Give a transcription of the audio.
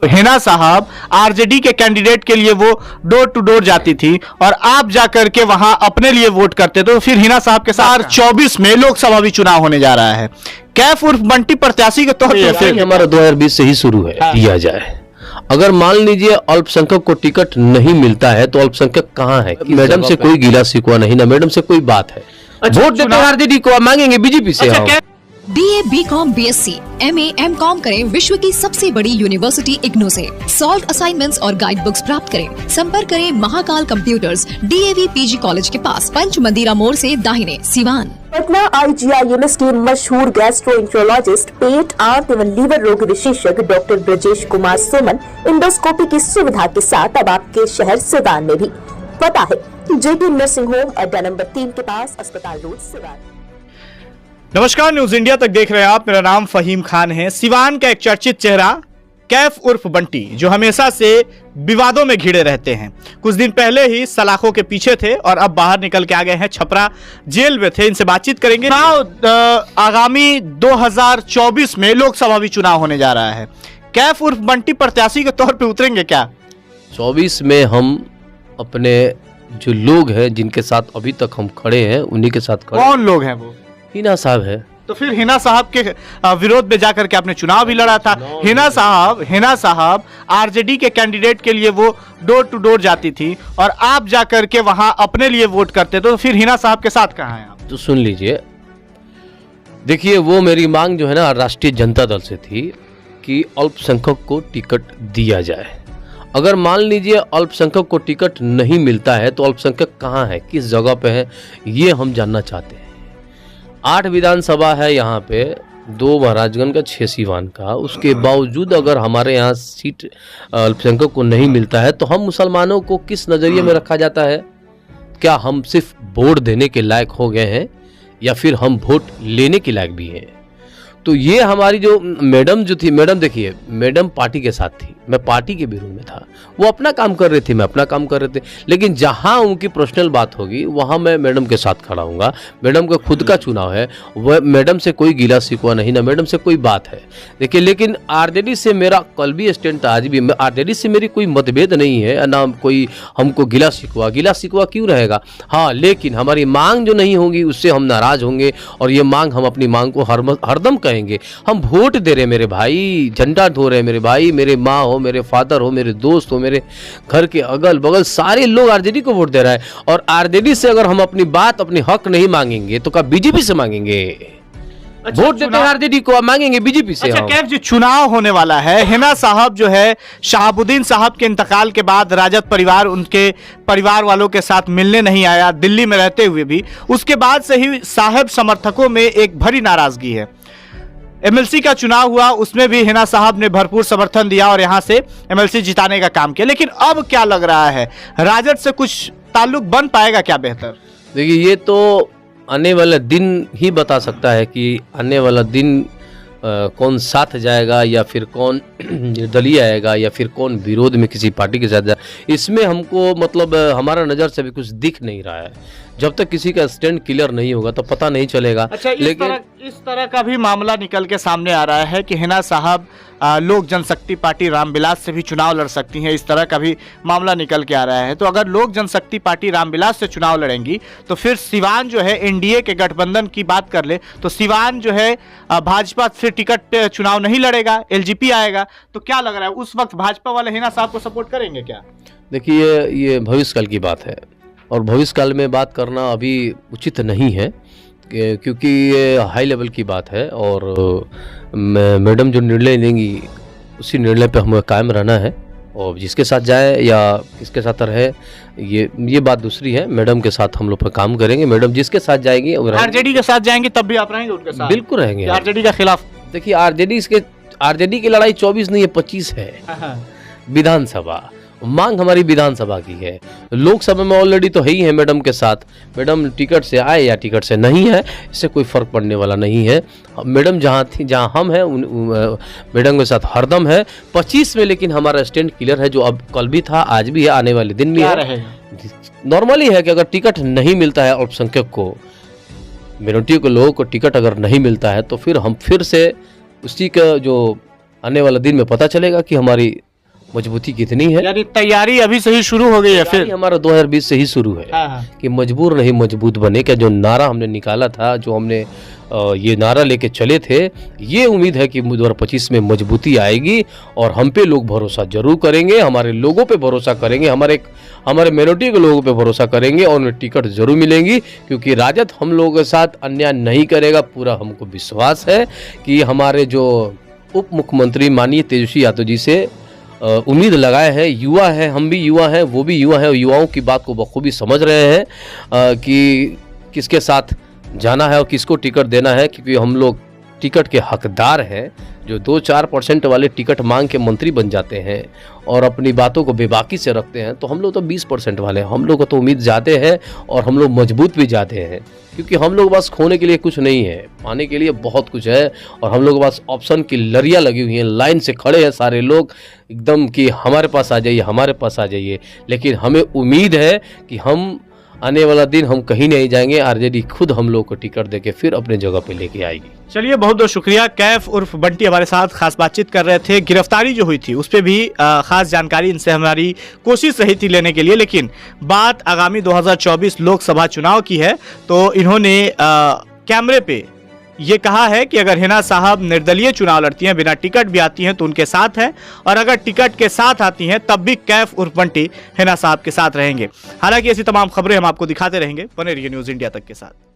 हिना साहब आरजेडी के कैंडिडेट के लिए वो डोर टू डोर जाती थी और आप जाकर के वहां अपने लिए वोट करते, तो फिर हिना साहब के साथ 24 में लोकसभा भी चुनाव होने जा रहा है। कैफ उर्फ बंटी प्रत्याशी के तौर पर फिर हमारा 2020 से ही शुरू है। दिया जाए, अगर मान लीजिए अल्पसंख्यक को टिकट नहीं मिलता है तो अल्पसंख्यक कहाँ है? मैडम से कोई गिला शिकवा नहीं, ना मैडम से कोई बात है। वोट देते हैं आरजेडी को, मांगेंगे बीजेपी से। BA, BCom, BSc, MA, MCom करें विश्व की सबसे बड़ी यूनिवर्सिटी इग्नू से। सॉल्व असाइनमेंट्स और गाइड बुक्स प्राप्त करें। संपर्क करें Mahakal computers, DAV PG college के पास, पंच मंदिरा मोड़ से दाहिने, सिवान। पटना IGIMS के मशहूर गैस्ट्रोएंटरोलॉजिस्ट, पेट, आंत एवं लीवर रोग विशेषज्ञ डॉक्टर ब्रजेश कुमार सुमन इंडोस्कोपी की सुविधा के साथ अब आपके शहर सिवान में भी। पता है JP नर्सिंग होम, अड्डा नंबर 3 के पास, अस्पताल रोड, सिवान। नमस्कार, न्यूज इंडिया तक देख रहे हैं आप। मेरा नाम फहीम खान है। सिवान का एक चर्चित चेहरा कैफ उर्फ बंटी, जो हमेशा से विवादों में घिरे रहते हैं, कुछ दिन पहले ही सलाखों के पीछे थे और अब बाहर निकल के आ गए हैं। छपरा जेल में थे। इनसे बातचीत करेंगे। आगामी 2024 में लोकसभा भी चुनाव होने जा रहा है। कैफ उर्फ बंटी प्रत्याशी के तौर पे उतरेंगे क्या? 24 में हम अपने जो लोग हैं जिनके साथ अभी तक हम खड़े हैं उन्हीं के साथ खड़े। कौन लोग हैं वो? हिना साहब है। तो फिर हिना साहब के विरोध में जाकर के आपने चुनाव भी लड़ा था। हिना साहब आरजेडी के कैंडिडेट के लिए वो डोर टू डोर जाती थी और आप जाकर के वहां अपने लिए वोट करते, तो फिर हिना साहब के साथ कहां हैं आप? तो सुन लीजिए, देखिए, वो मेरी मांग जो है ना राष्ट्रीय जनता दल से थी कि अल्पसंख्यक को टिकट दिया जाए। अगर मान लीजिए अल्पसंख्यक को टिकट नहीं मिलता है तो अल्पसंख्यक कहाँ है, किस जगह पे है, ये हम जानना चाहते हैं। 8 विधानसभा है यहाँ पे, 2 महाराजगंज का, 6 सीवान का। उसके बावजूद अगर हमारे यहाँ सीट अल्पसंख्यक को नहीं मिलता है तो हम मुसलमानों को किस नज़रिए में रखा जाता है? क्या हम सिर्फ वोट देने के लायक हो गए हैं या फिर हम वोट लेने के लायक भी हैं? तो ये हमारी जो मैडम जो थी, मैडम देखिए, मैडम पार्टी के साथ थी, मैं पार्टी के विरोध में था। वो अपना काम कर रही थी, मैं अपना काम कर रहे थे। लेकिन जहां उनकी पर्सनल बात होगी वहां मैं मैडम के साथ खड़ा हूँगा। मैडम का खुद का चुनाव है, वह मैडम से कोई गिला शिकवा नहीं, ना मैडम से कोई बात है। देखिए, लेकिन आरजेडी से मेरा कल भी स्टैंड था, आज भी। आरजेडी से मेरी कोई मतभेद नहीं है, ना कोई हमको गिला शिकवा क्यों रहेगा? हाँ, लेकिन हमारी मांग जो नहीं होगी उससे हम नाराज होंगे और ये मांग, हम अपनी मांग को हरदम कहेंगे। हम वोट दे रहे मेरे भाई, झंडा ढो रहे मेरे भाई, मेरे माँ हो, मेरे फादर हो, मेरे दोस्त हो, मेरे घर के अगल बगल सारे लोग आरजेडी को वोट दे रहा है। और आरजेडी से अगर हम अपनी बात, अपनी हक नहीं मांगेंगे तो क्या बीजेपी से मांगेंगे? वोट देते हैं आरजेडी को, मांगेंगे बीजेपी से। कैफ जी, चुनाव होने वाला है। हिना साहब जो है, शहाबुद्दीन साहब के इंतकाल के बाद राजद परिवार उनके परिवार वालों के साथ मिलने नहीं आया, दिल्ली में रहते हुए भी। उसके बाद से ही साहब समर्थकों में एक भरी नाराजगी है। MLC का चुनाव हुआ, उसमें भी हिना साहब ने भरपूर समर्थन दिया और यहां से MLC जिताने का काम किया। लेकिन अब क्या लग रहा है, राजद से कुछ ताल्लुक बन पाएगा क्या? बेहतर देखिए, ये तो आने वाला दिन ही बता सकता है कि आने वाला दिन कौन साथ जाएगा या फिर कौन निर्दलीय आएगा या फिर कौन विरोध में किसी पार्टी के साथ जाए। इसमें हमको मतलब हमारा नज़र से भी कुछ दिख नहीं रहा है। जब तक किसी का स्टैंड क्लियर नहीं होगा तो पता नहीं चलेगा। अच्छा, इस तरह का भी मामला निकल के सामने आ रहा है कि हिना साहब लोक जनशक्ति पार्टी रामविलास से भी चुनाव लड़ सकती हैं। इस तरह का भी मामला निकल के आ रहा है। तो अगर लोक जनशक्ति पार्टी रामविलास से चुनाव लड़ेंगी तो फिर सिवान जो है, एनडीए के गठबंधन की बात कर ले तो सिवान जो है भाजपा फिर टिकट पे चुनाव नहीं लड़ेगा, LGP आएगा। तो क्या लग रहा है, उस वक्त भाजपा वाले हिना साहब को सपोर्ट करेंगे क्या? देखिए, ये भविष्यकाल की बात है और भविष्यकाल में बात करना अभी उचित नहीं है, क्योंकि ये हाई लेवल की बात है और मैडम जो निर्णय लेंगी उसी निर्णय पे हमें कायम रहना है। और जिसके साथ जाए या किसके साथ रहे, ये बात दूसरी है। मैडम के साथ हम लोग पर काम करेंगे। मैडम जिसके साथ जाएंगी, आरजेडी के साथ जाएंगे तब भी आप रहेंगे उनके साथ? बिल्कुल रहेंगे। आरजेडी का खिलाफ? देखिए, आरजेडी की लड़ाई 24 नहीं है, 25 है। विधानसभा मांग हमारी विधानसभा की है। लोकसभा में ऑलरेडी तो है ही है मैडम के साथ। मैडम टिकट से आए या टिकट से नहीं है, इससे कोई फर्क पड़ने वाला नहीं है। मैडम जहाँ थी, जहाँ हम हैं, मैडम के साथ हरदम है। 25 में लेकिन हमारा स्टैंड क्लियर है, जो अब कल भी था, आज भी है, आने वाले दिन भी है। नॉर्मली है कि अगर टिकट नहीं मिलता है अल्पसंख्यक को, मिनोरिटी के लोगों को टिकट अगर नहीं मिलता है तो फिर हम फिर से उसी का जो आने वाला दिन में पता चलेगा कि हमारी मजबूती कितनी है। यानी तैयारी अभी से ही शुरू हो गई है तैयारी फिर। हमारा 2020 से ही शुरू है कि मजबूर नहीं मजबूत बने का जो नारा हमने निकाला था, जो हमने ये नारा लेके चले थे, ये उम्मीद है कि 2025 में मजबूती आएगी और हम पे लोग भरोसा जरूर करेंगे, हमारे लोगों पे भरोसा करेंगे, हमारे मिनोरिटी के लोगों पे भरोसा करेंगे और उन्हें टिकट जरूर मिलेंगी, क्योंकि राजद हम लोगों के साथ अन्याय नहीं करेगा। पूरा हमको विश्वास है कि हमारे जो उप मुख्यमंत्री माननीय तेजस्वी यादव जी से उम्मीद लगाए हैं, युवा है, हम भी युवा हैं, वो भी युवा है और युवाओं की बात को बखूबी समझ रहे हैं कि किसके साथ जाना है और किसको टिकट देना है, क्योंकि हम लोग टिकट के हकदार हैं। जो 2-4% वाले टिकट मांग के मंत्री बन जाते हैं और अपनी बातों को बेबाकी से रखते हैं, तो हम लोग तो 20% वाले हैं। हम लोग को तो उम्मीद ज़्यादा है और हम लोग मजबूत भी ज़्यादा हैं, क्योंकि हम लोग बस खोने के लिए कुछ नहीं है, पाने के लिए बहुत कुछ है और हम लोग बस ऑप्शन की लड़ियाँ लगी हुई हैं, लाइन से खड़े हैं सारे लोग एकदम कि हमारे पास आ जाइए, हमारे पास आ जाइए। लेकिन हमें उम्मीद है कि हम आने वाला दिन हम कहीं नहीं जाएंगे, आरजेडी खुद हम लोग को टिकट देके फिर अपने जगह पे लेके आएगी। चलिए, बहुत बहुत शुक्रिया। कैफ उर्फ बंटी हमारे साथ खास बातचीत कर रहे थे। गिरफ्तारी जो हुई थी उस पर भी खास जानकारी इनसे हमारी कोशिश रही थी लेने के लिए, लेकिन बात आगामी 2024 लोकसभा चुनाव की है, तो इन्होंने कैमरे पे ये कहा है कि अगर हिना साहब निर्दलीय चुनाव लड़ती हैं, बिना टिकट भी आती हैं तो उनके साथ हैं, और अगर टिकट के साथ आती हैं तब भी कैफ उर्फ बंटी हिना साहब के साथ रहेंगे। हालांकि ऐसी तमाम खबरें हम आपको दिखाते रहेंगे। बने रहिए न्यूज़ इंडिया तक के साथ।